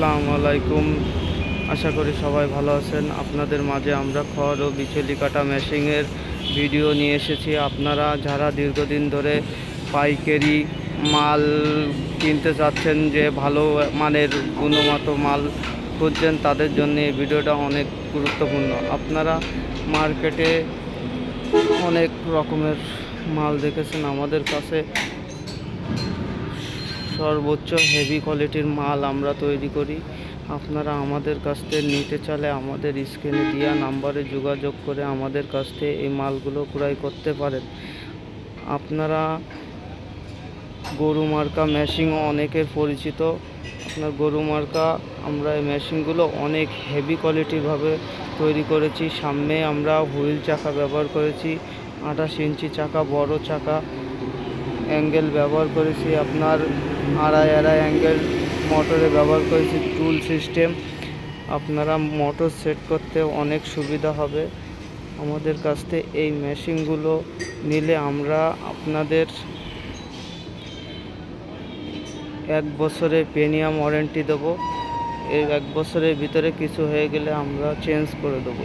আসসালামু আলাইকুম। আশা করি সবাই ভালো আছেন। আপনাদের মাঝে আমরা খড় ও বিচুলি কাটা মেশিনের ভিডিও নিয়ে এসেছি। আপনারা যারা দীর্ঘদিন ধরে পাইকারি মাল কিনতে চাচ্ছেন, যে ভালো মানের গুণগত মাল খুঁজছেন, তাদের জন্য এই ভিডিওটা অনেক গুরুত্বপূর্ণ। আপনারা মার্কেটে অনেক রকমের মাল দেখেছেন, আমাদের কাছে সর্বোচ্চ হেভি কোয়ালিটির মাল আমরা তৈরি করি। আপনারা আমাদের কাছ থেকে নিতে চাইলে আমাদের স্ক্রিনে দেওয়া নাম্বারে যোগাযোগ করে আমাদের কাছ থেকে এই মালগুলো ক্রয় করতে পারেন। আপনারা গরু মার্কা মেশিন অনেকের পরিচিত। আপনার গরু মার্কা আমরা এই মেশিনগুলো অনেক হেভি কোয়ালিটিভাবে তৈরি করেছি। সামনে আমরা হুইল চাকা ব্যবহার করেছি, 28 ইঞ্চি চাকা, বড় চাকা অ্যাঙ্গেল ব্যবহার করেছি, আপনার আড়াই অ্যাঙ্গেল মোটরে ব্যবহার করেছি, টুল সিস্টেম। আপনারা মোটর সেট করতে অনেক সুবিধা হবে। আমাদের কাছ থেকে এই মেশিনগুলো নিলে আমরা আপনাদের 1 বছরের প্রিমিয়াম ওয়ারেন্টি দেবো। এই 1 বছরের ভিতরে কিছু হয়ে গেলে আমরা চেঞ্জ করে দেবো।